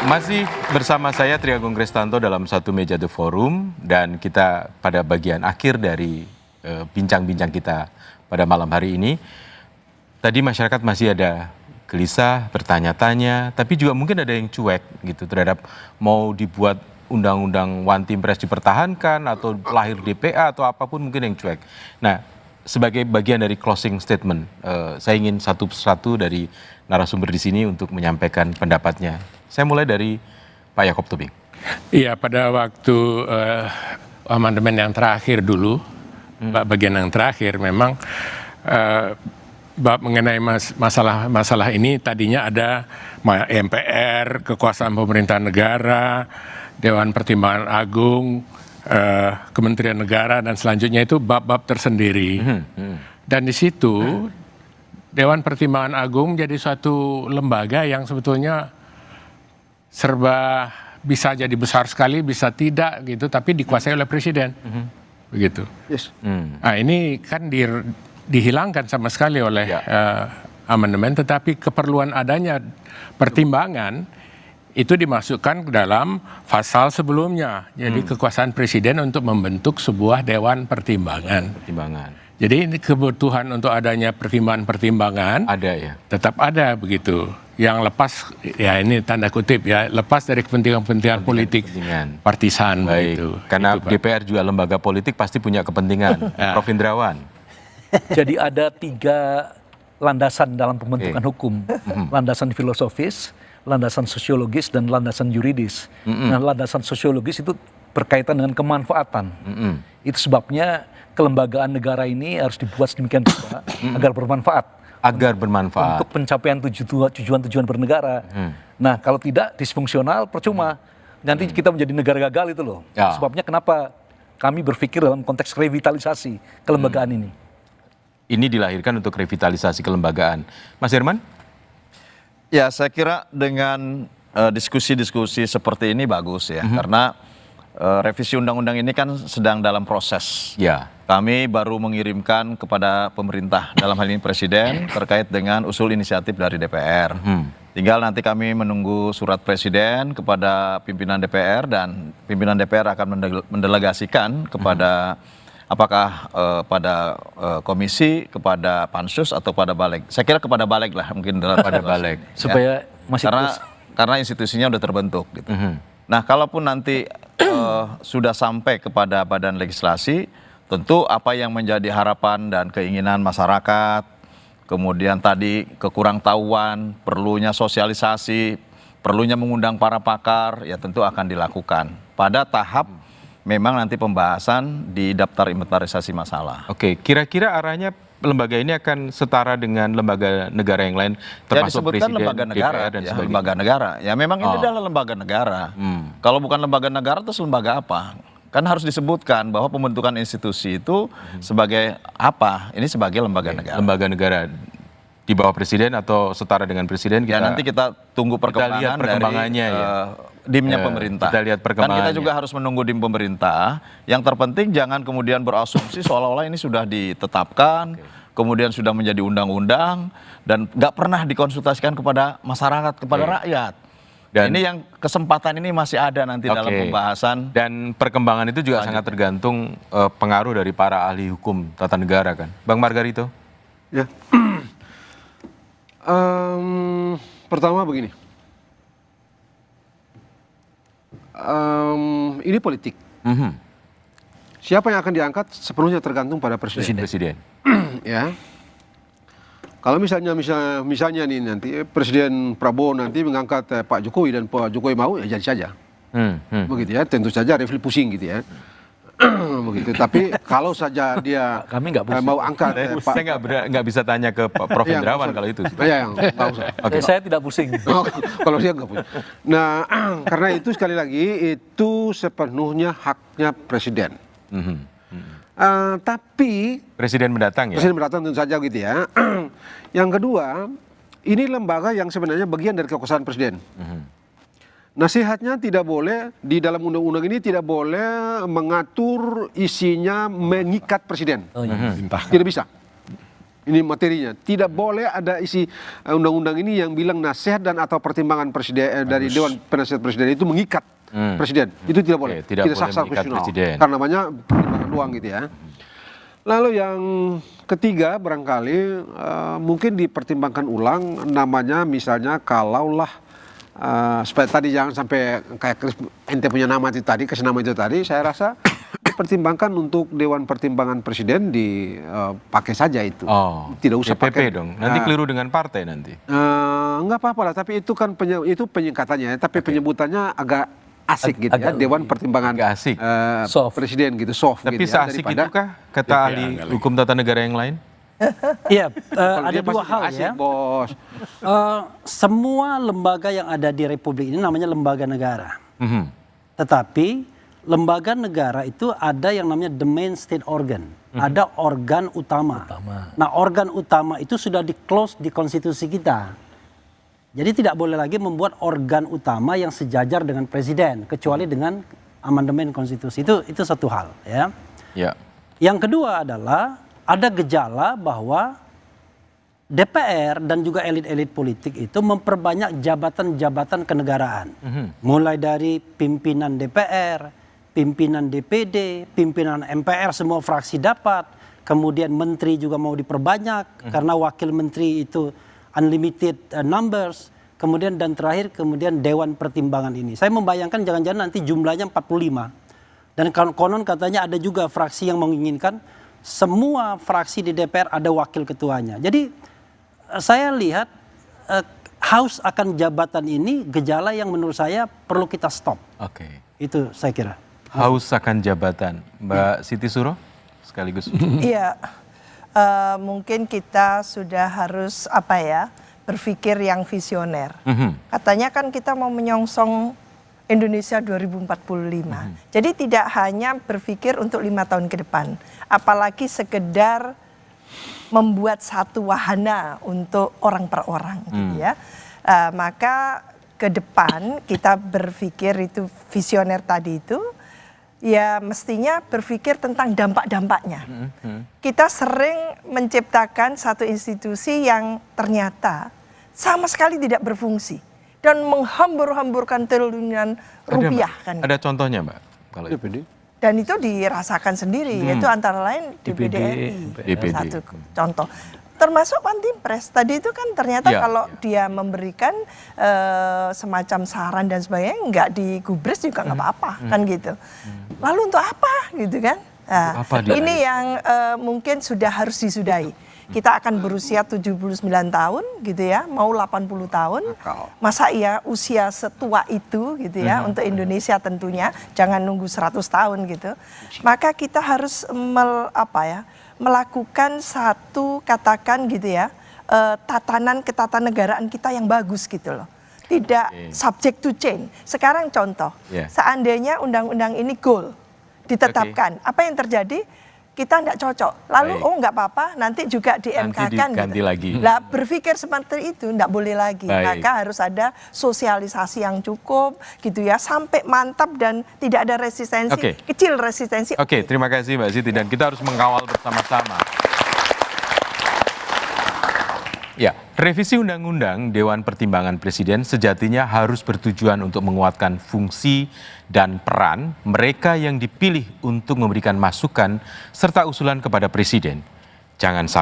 Masih bersama saya Tri Agung Kristanto dalam satu meja The Forum, dan kita pada bagian akhir dari bincang-bincang kita pada malam hari ini. Tadi masyarakat masih ada gelisah, bertanya-tanya, tapi juga mungkin ada yang cuek gitu terhadap mau dibuat undang-undang One Team Press dipertahankan atau lahir DPA atau apapun, mungkin yang cuek. Nah, sebagai bagian dari closing statement, saya ingin satu persatu dari narasumber di sini untuk menyampaikan pendapatnya. Saya mulai dari Pak Yaakob Tobing. Iya, pada waktu amandemen yang terakhir dulu, bagian yang terakhir memang bab mengenai masalah ini tadinya ada MPR, kekuasaan pemerintahan negara, Dewan Pertimbangan Agung, Kementerian Negara, dan selanjutnya itu bab-bab tersendiri. Dan di situ Dewan Pertimbangan Agung jadi suatu lembaga yang sebetulnya serba bisa jadi besar sekali, bisa tidak gitu, tapi dikuasai oleh presiden, begitu. Yes. Nah, ini kan dihilangkan sama sekali oleh amandemen, tetapi keperluan adanya pertimbangan itu dimasukkan ke dalam pasal sebelumnya. Jadi kekuasaan presiden untuk membentuk sebuah dewan pertimbangan. Jadi ini kebutuhan untuk adanya pertimbangan Ada ya. tetap ada begitu. Yang lepas, ya ini tanda kutip ya, lepas dari kepentingan politik partisan. Baik, begitu. karena Itu, Pak. DPR juga lembaga politik pasti punya kepentingan. Prof. Indrawan. Jadi ada 3 landasan dalam pembentukan hukum. Landasan filosofis, landasan sosiologis, dan landasan yuridis. Nah, landasan sosiologis itu berkaitan dengan kemanfaatan. Itu sebabnya kelembagaan negara ini harus dibuat sedemikian rupa agar bermanfaat. Untuk pencapaian tujuan-tujuan bernegara. Nah, kalau tidak disfungsional, percuma. Nanti kita menjadi negara gagal itu loh. Sebabnya kenapa kami berpikir dalam konteks revitalisasi kelembagaan ini. Ini dilahirkan untuk revitalisasi kelembagaan. Mas Herman? Ya, saya kira dengan diskusi-diskusi seperti ini bagus ya, karena revisi undang-undang ini kan sedang dalam proses. Ya. Kami baru mengirimkan kepada pemerintah, dalam hal ini Presiden, terkait dengan usul inisiatif dari DPR. Tinggal nanti kami menunggu surat Presiden kepada pimpinan DPR, dan pimpinan DPR akan mendelegasikan kepada apakah pada komisi, kepada pansus, atau pada balik. Saya kira kepada balik lah mungkin. Pada balik. Supaya masih karena institusinya sudah terbentuk gitu. Nah, kalaupun nanti sudah sampai kepada badan legislasi, tentu apa yang menjadi harapan dan keinginan masyarakat, kemudian tadi kekurangtahuan, perlunya sosialisasi, perlunya mengundang para pakar, ya tentu akan dilakukan pada tahap memang nanti pembahasan di daftar inventarisasi masalah. Oke, kira-kira arahnya lembaga ini akan setara dengan lembaga negara yang lain, termasuk disebutkan presiden, lembaga negara, DPR, dan sebagainya. Lembaga negara. Ya memang ini adalah lembaga negara. Kalau bukan lembaga negara, terus lembaga apa? Kan harus disebutkan bahwa pembentukan institusi itu sebagai apa? Ini sebagai lembaga negara. Lembaga negara di bawah presiden atau setara dengan presiden. Ya nanti kita tunggu perkembangan perkembangannya dari ya. dimnya pemerintah. Kita lihat Kan perkembangannya. kita juga harus menunggu dim pemerintah. Yang terpenting jangan kemudian berasumsi seolah-olah ini sudah ditetapkan, kemudian sudah menjadi undang-undang, dan nggak pernah dikonsultasikan kepada masyarakat, kepada rakyat. Dan ini yang kesempatan ini masih ada nanti dalam pembahasan. Dan perkembangan itu juga sangat tergantung pengaruh dari para ahli hukum tata negara kan. Bang Margarito? Ya. Pertama begini. Ini politik. Siapa yang akan diangkat sepenuhnya tergantung pada presiden. Ya. Kalau misalnya nih nanti Presiden Prabowo nanti mengangkat Pak Jokowi dan Pak Jokowi mau, ya jadi saja. Begitu ya, tentu saja Refli pusing gitu ya. Begitu. Tapi kalau saja dia kami nggak mau angkat Pak, saya nggak bisa tanya ke Prof. Indrawan kalau itu. Ya, nggak usah. Saya tidak pusing. Kalau dia nggak pusing. Nah, karena itu sekali lagi itu sepenuhnya haknya presiden. Tapi Presiden mendatang ya? Presiden mendatang tentu saja gitu ya. Yang kedua, ini lembaga yang sebenarnya bagian dari kekuasaan presiden. Nasihatnya tidak boleh, di dalam undang-undang ini tidak boleh mengatur isinya mengikat presiden. Tidak bisa. Ini materinya. Tidak boleh ada isi undang-undang ini yang bilang nasihat dan atau pertimbangan presiden dari Dewan Penasihat Presiden itu mengikat presiden. Itu tidak boleh. Oke, tidak boleh sah mengikat konstitusional. presiden. Karena namanya pertimbangan doang gitu ya. Lalu yang ketiga barangkali mungkin dipertimbangkan ulang namanya misalnya kalaulah supaya tadi jangan sampai kayak ente punya nama itu tadi, kasih nama itu tadi, saya rasa dipertimbangkan untuk Dewan Pertimbangan Presiden dipakai saja itu. Oh, tidak usah DPP pakai dong. Nanti keliru dengan partai nanti. Enggak apa-apa lah, tapi itu kan itu penyingkatannya, tapi penyebutannya agak asik gitu ya, Dewan Pertimbangan agak asik. Presiden gitu, soft Tapi gitu ya, seasik daripada itukah kata ahli hukum tata negara yang lain? Iya, kalau ada dia dua pasti hal asik, ya. Bos. Semua lembaga yang ada di Republik ini namanya lembaga negara. Mhm. Tetapi lembaga negara itu ada yang namanya the main state organ. Ada organ utama. Nah, organ utama itu sudah di-close di konstitusi kita. Jadi tidak boleh lagi membuat organ utama yang sejajar dengan presiden kecuali dengan amandemen konstitusi. Itu satu hal ya. Ya. Yang kedua adalah ada gejala bahwa DPR dan juga elit-elit politik itu memperbanyak jabatan-jabatan kenegaraan. Mulai dari pimpinan DPR, pimpinan DPD, pimpinan MPR, semua fraksi dapat. Kemudian menteri juga mau diperbanyak karena wakil menteri itu unlimited numbers. Kemudian dan terakhir kemudian Dewan Pertimbangan ini. Saya membayangkan jangan-jangan nanti jumlahnya 45. Dan konon katanya ada juga fraksi yang menginginkan semua fraksi di DPR ada wakil ketuanya. Jadi saya lihat haus akan jabatan ini gejala yang menurut saya perlu kita stop. Oke. Itu saya kira. Haus akan jabatan. Mbak Siti Suro sekaligus. Iya, mungkin kita sudah harus berpikir yang visioner. Katanya kan kita mau menyongsong Indonesia 2045. Jadi tidak hanya berpikir untuk 5 tahun ke depan, apalagi sekedar membuat satu wahana untuk orang per orang, gitu ya. Maka ke depan kita berpikir itu visioner tadi itu, ya mestinya berpikir tentang dampak-dampaknya. Kita sering menciptakan satu institusi yang ternyata sama sekali tidak berfungsi dan menghambur-hamburkan triliunan rupiah. Ada contohnya, Mbak? Kalau DPD. Dan itu dirasakan sendiri, yaitu antara lain DPD RI. Satu contoh. Termasuk Pantimpres. Tadi itu kan ternyata kalau dia memberikan semacam saran dan sebagainya, nggak digubris juga nggak apa-apa, kan gitu. Lalu untuk apa gitu kan? Nah, ini yang mungkin sudah harus disudahi. Kita akan berusia 79 tahun gitu ya, mau 80 tahun. Masa iya usia setua itu gitu ya, untuk Indonesia tentunya, jangan nunggu 100 tahun gitu. Maka kita harus melakukan satu katakan gitu ya, tatanan ketatanegaraan kita yang bagus gitu loh. Tidak subject to change. Sekarang contoh, seandainya undang-undang ini goal ditetapkan, apa yang terjadi? Kita tidak cocok. Lalu nggak apa-apa, nanti juga di MK kan. Ganti lagi. Lah berpikir seperti itu tidak boleh lagi. Maka harus ada sosialisasi yang cukup gitu ya, sampai mantap dan tidak ada resistensi. Kecil resistensi. Oke, terima kasih Mbak Siti, dan kita harus mengawal bersama-sama. Ya, revisi Undang-Undang Dewan Pertimbangan Presiden sejatinya harus bertujuan untuk menguatkan fungsi dan peran mereka yang dipilih untuk memberikan masukan serta usulan kepada Presiden. Jangan sampai